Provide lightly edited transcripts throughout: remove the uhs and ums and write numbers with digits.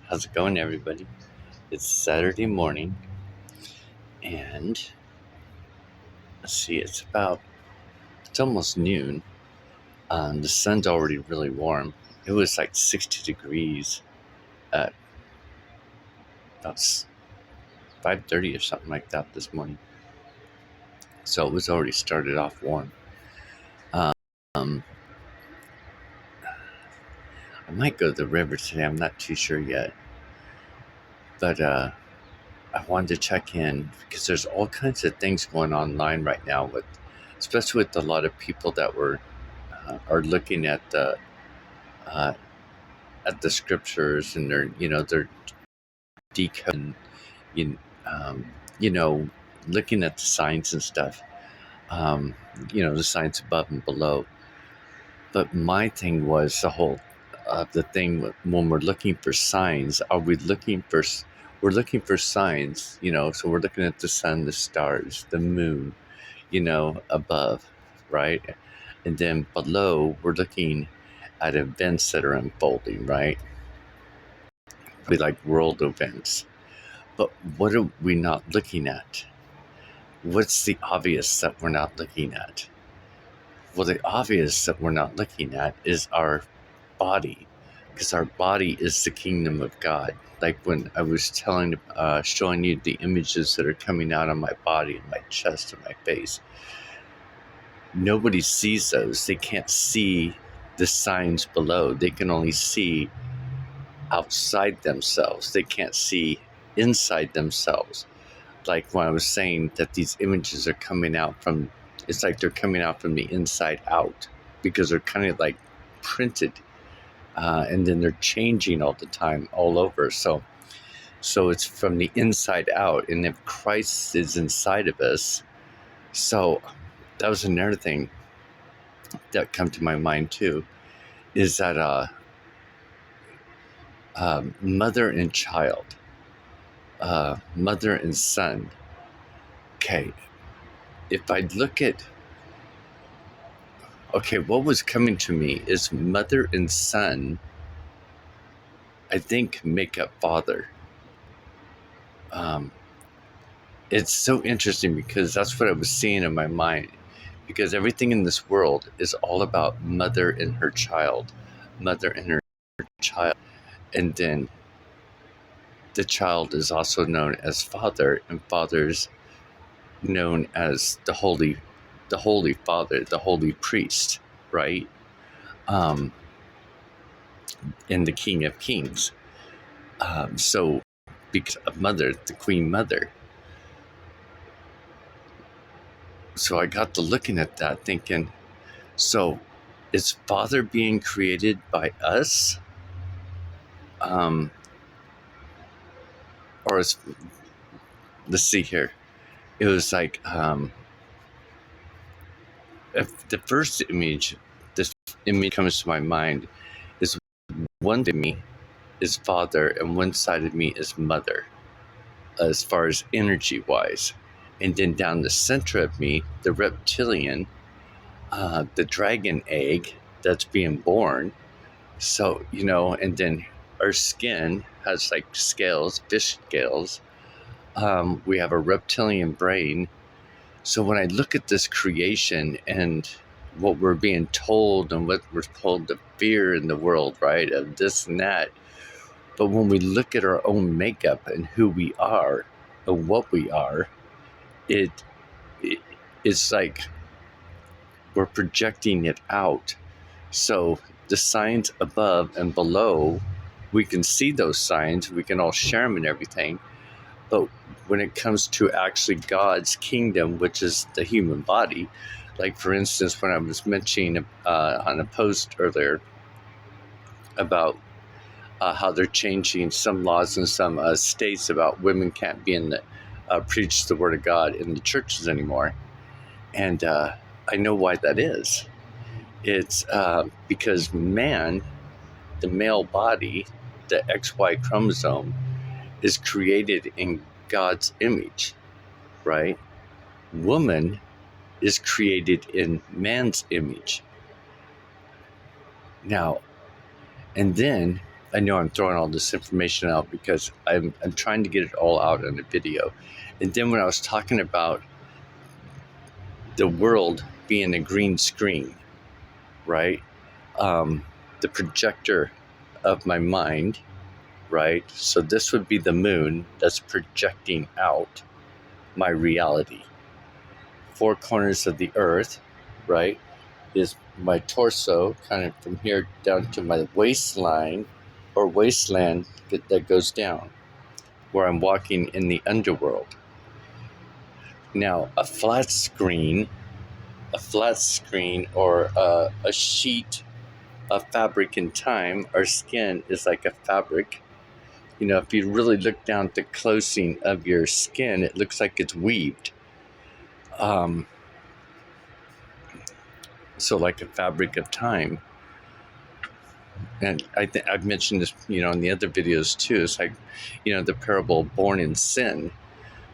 How's it going, everybody? It's Saturday morning, and let's see, it's almost noon. The sun's already really warm. It was like 60 degrees at about 5:30 or something like that this morning. So it was already started off warm. Um, I might go to the river today. I'm not too sure yet, but I wanted to check in because there's all kinds of things going online right now especially with a lot of people that are looking uh, at the scriptures, and they're decoding, you, um, you know, looking at the signs and stuff, um, the signs above and below. But my thing was the thing when we're looking for signs, we're looking for signs, so we're looking at the sun, the stars, the moon, above, right? And then below, we're looking at events that are unfolding, right? Like world events. But what are we not looking at? What's the obvious that we're not looking at? Well, the obvious that we're not looking at is our body, because our body is the kingdom of God. Like when I was showing you the images that are coming out on my body, and my chest, and my face, nobody sees those. They can't see the signs below. They can only see outside themselves. They can't see inside themselves. Like when I was saying that these images are coming out from, it's like they're coming out from the inside out, because they're kind of like printed, and then they're changing all the time, all over. So it's from the inside out. And if Christ is inside of us, so that was another thing that come to my mind too, is that mother and child, mother and son. Okay, if I look at, what was coming to me is mother and son, I think, make up father. It's so interesting because that's what I was seeing in my mind, because everything in this world is all about mother and her child, mother and her child. And then the child is also known as father, and father's known as the holy father, the holy priest, right? Um, and the king of kings. So because of mother, the queen mother. So I got to looking at that thinking, so is father being created by us? Or let's see here. It was like, if the first image, this image comes to my mind, is one side of me is father and one side of me is mother, as far as energy wise. And then down the center of me, the reptilian, the dragon egg that's being born. So, and then our skin has like scales, fish scales. We have a reptilian brain. So when I look at this creation and what we're being told and what we're told to fear in the world, right, of this and that, but when we look at our own makeup and who we are and what we are, it's like we're projecting it out. So the signs above and below, we can see those signs, we can all share them and everything. But when it comes to actually God's kingdom, which is the human body, like for instance, when I was mentioning on a post earlier about how they're changing some laws in some states about women can't be preach the word of God in the churches anymore. And I know why that is. It's because man, the male body, the XY chromosome, is created in God's image, right? Woman is created in man's image. Now, and then I know I'm throwing all this information out because I'm trying to get it all out in a video. And then when I was talking about the world being a green screen, right? Um, the projector of my mind, right? So this would be the moon that's projecting out my reality. Four corners of the earth, right, is my torso, kind of from here down to my waistline or wasteland that goes down, where I'm walking in the underworld. Now, a flat screen or a sheet of fabric in time, our skin is like a fabric. You know, if you really look down at the closing of your skin, it looks like it's weaved. Um, so like a fabric of time. And I've mentioned this, you know, in the other videos too. It's like, you know, the parable born in sin.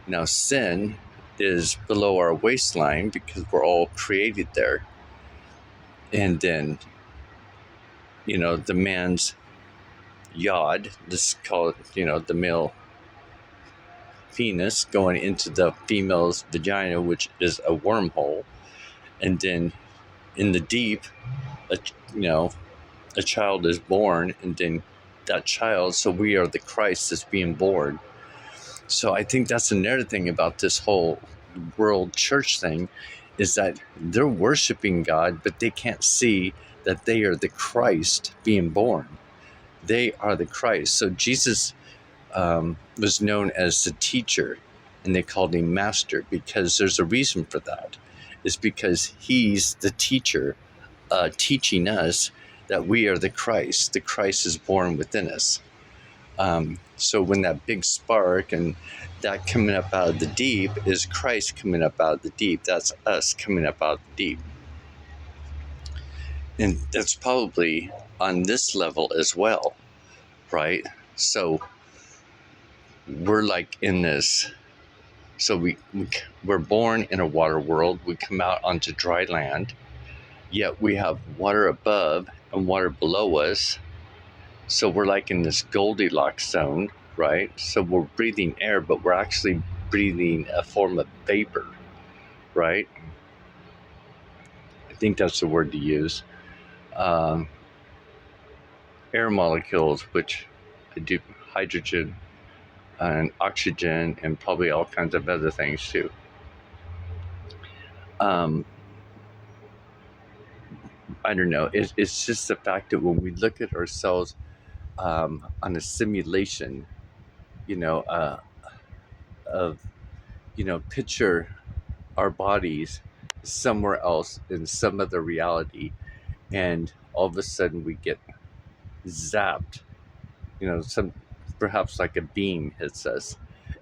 Now, sin is below our waistline because we're all created there. And then, you know, the man's yod, let's call it, you know, the male penis going into the female's vagina, which is a wormhole. And then in the deep, a, you know, a child is born, and then that child, so we are the Christ that's being born. So I think that's another thing about this whole world church thing, is that they're worshiping God, but they can't see that they are the Christ being born. They are the Christ. So Jesus was known as the teacher, and they called him master because there's a reason for that. It's because he's the teacher, teaching us that we are the Christ. The Christ is born within us. So when that big spark and that coming up out of the deep is Christ coming up out of the deep, that's us coming up out of the deep. And that's probably on this level as well, right? So we're like in this. So we're born in a water world. We come out onto dry land, yet we have water above and water below us. So we're like in this Goldilocks zone, right? So we're breathing air, but we're actually breathing a form of vapor, right? I think that's the word to use. Um, Air molecules, which I do hydrogen and oxygen and probably all kinds of other things too. Um, I don't know. It's just the fact that when we look at ourselves on a simulation, you know, of, you know, picture our bodies somewhere else in some other reality, and all of a sudden we get zapped, you know, some perhaps like a beam hits us,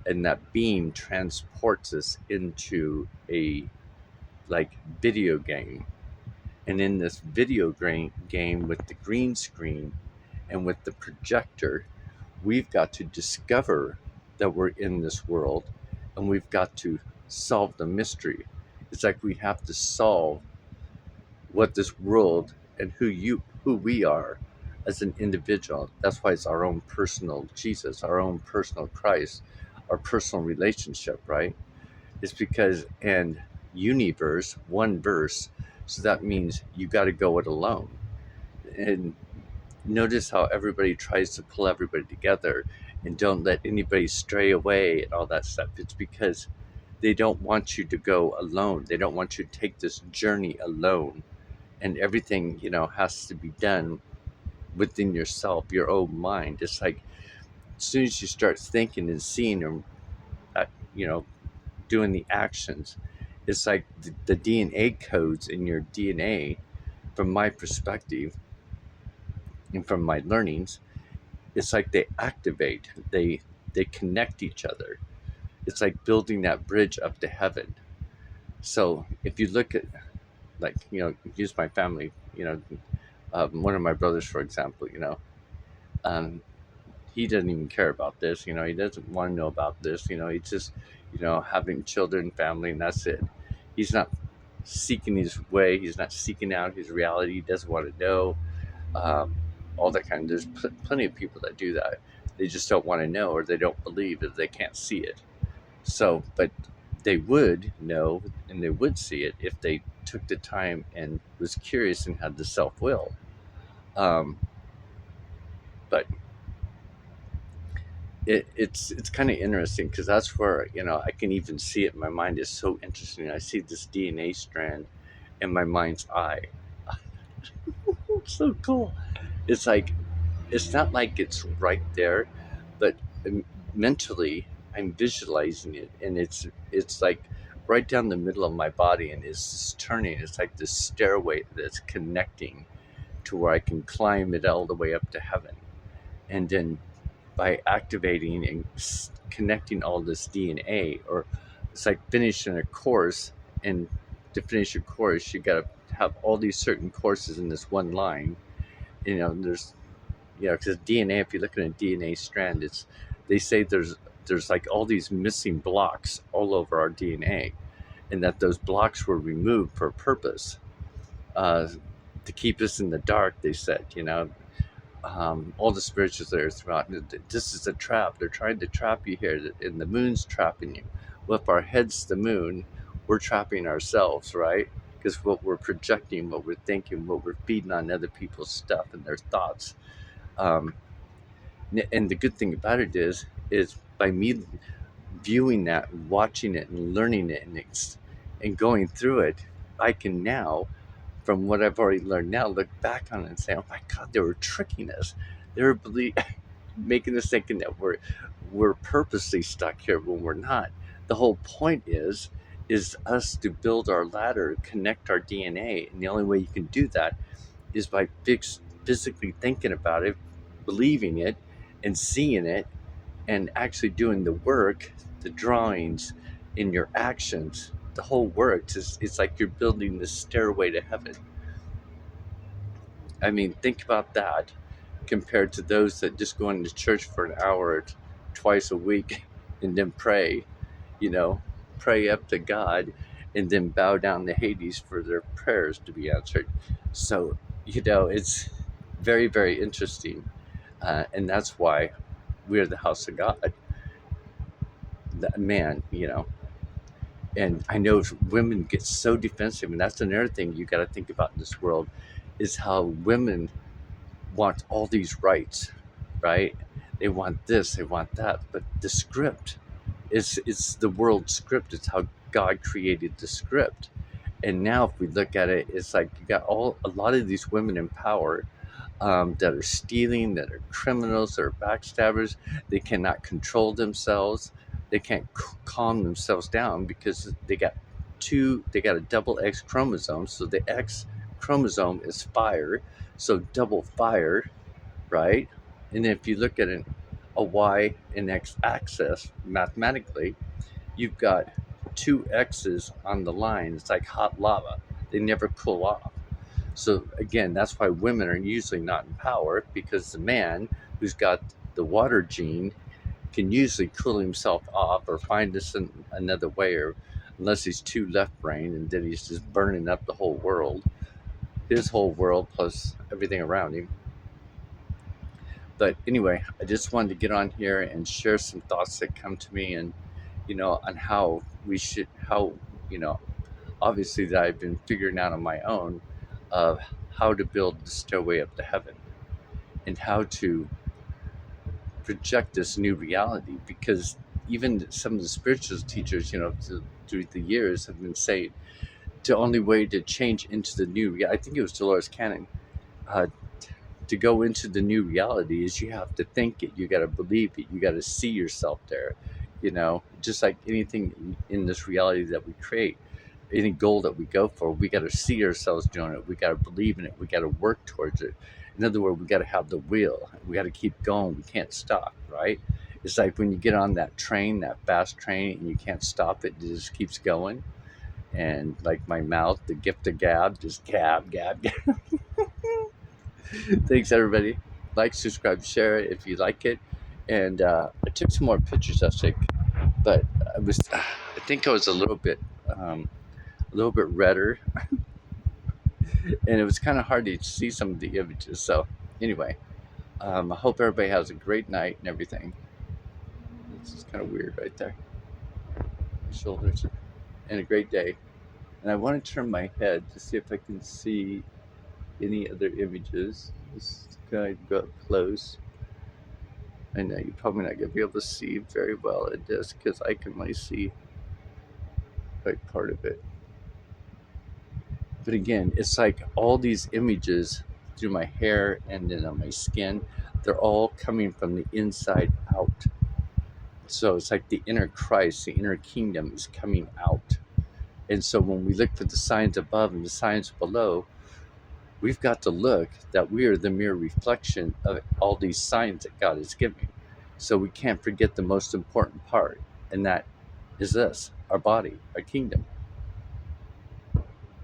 and that beam transports us into a like video game. And in this video game with the green screen and with the projector, we've got to discover that we're in this world, and we've got to solve the mystery. It's like we have to solve what this world and who we are as an individual. That's why it's our own personal Jesus, our own personal Christ, our personal relationship, right? It's because, and universe, one verse, so that means you got to go it alone. And notice how everybody tries to pull everybody together and don't let anybody stray away and all that stuff. It's because they don't want you to go alone. They don't want you to take this journey alone. And everything, you know, has to be done within yourself, your own mind. It's like as soon as you start thinking and seeing and, you know, doing the actions, it's like the DNA codes in your DNA, from my perspective and from my learnings, it's like they activate, they connect each other. It's like building that bridge up to heaven. So if you look at, like, you know, use my family, you know, one of my brothers, for example, you know, um, he doesn't even care about this, you know, he doesn't want to know about this, you know, he's just, you know, having children, family, and that's it. He's not seeking his way, he's not seeking out his reality, he doesn't want to know. all that kind of. There's plenty of people that do that. They just don't want to know, or they don't believe if they can't see it. So, but they would know and they would see it if they took the time and was curious and had the self will. Um, but it's kind of interesting because that's where I can even see it. My mind is so interesting. I see this DNA strand in my mind's eye. It's so cool. It's like it's not like it's right there, but mentally I'm visualizing it, and it's like right down the middle of my body, and it's just turning. It's like this stairway that's connecting to where I can climb it all the way up to heaven, and then by activating and connecting all this DNA, or it's like finishing a course, and to finish a course, you got to have all these certain courses in this one line. There's because DNA, if you look at a DNA strand, they say there's like all these missing blocks all over our DNA, and that those blocks were removed for a purpose, uh, to keep us in the dark. They said, all the spirituals there throughout. This is a trap. They're trying to trap you here, and the moon's trapping you. Well, if our head's the moon, we're trapping ourselves, right? Because what we're projecting, what we're thinking, what we're feeding on other people's stuff and their thoughts. Um, and the good thing about it is by me viewing that, watching it, and learning it, and going through it, I can now, from what I've already learned now, look back on it and say, "Oh my God, they were tricking us. They were making us thinking that we're purposely stuck here when we're not." The whole point is us to build our ladder, connect our DNA, and the only way you can do that is by physically thinking about it, believing it, and seeing it, and actually doing the work, the drawings, in your actions. The whole works. It's like you're building this stairway to heaven. I mean, think about that compared to those that just go into church for an hour twice a week and then pray, you know, pray up to God, and then bow down to Hades for their prayers to be answered. So, it's very, very interesting. And that's why we're the house of God. That man, and I know women get so defensive, and that's another thing you got to think about in this world is how women want all these rights, right? They want this, they want that, but the script it's the world script. It's how God created the script. And now, if we look at it, it's like you got a lot of these women in power, that are stealing, that are criminals, that are backstabbers. They cannot control themselves. They can't calm themselves down because they got a double X chromosome. So the X chromosome is fire. So double fire, right? And if you look at a Y and X axis mathematically, you've got two X's on the line. It's like hot lava. They never cool off. So again, that's why women are usually not in power, because the man who's got the water gene can usually cool himself off or find this in another way, or unless he's too left brain and then he's just burning up the whole world, his whole world plus everything around him. But anyway, I just wanted to get on here and share some thoughts that come to me, and on how you know obviously that I've been figuring out on my own, of how to build the stairway up to heaven, and how to project this new reality. Because even some of the spiritual teachers, through the years, have been saying the only way to change into the new reality, I think it was Dolores Cannon, uh, to go into the new reality is you have to think it, you got to believe it, you got to see yourself there. Just like anything in this reality that we create, any goal that we go for, we got to see ourselves doing it. We got to believe in it. We got to work towards it. In other words, we got to have the will. We got to keep going. We can't stop, right? It's like when you get on that train, that fast train, and you can't stop it. It just keeps going. And like my mouth, the gift of gab, just gab, gab, gab. Thanks, everybody. Like, subscribe, share it if you like it. And I took some more pictures, I think, but I think I was a little bit redder, and it was kind of hard to see some of the images. So Anyway, I hope everybody has a great night and everything. This is kind of weird right there. My shoulders. And a great day. And I want to turn my head to see if I can see any other images. Just kind of go up close. I know you're probably not going to be able to see very well at this because I can only see like part of it. But again, it's like all these images through my hair and then on my skin, they're all coming from the inside out. So it's like the inner Christ, the inner kingdom is coming out. And so when we look for the signs above and the signs below, we've got to look that we are the mere reflection of all these signs that God is giving. So we can't forget the most important part, and that is this, our body, our kingdom.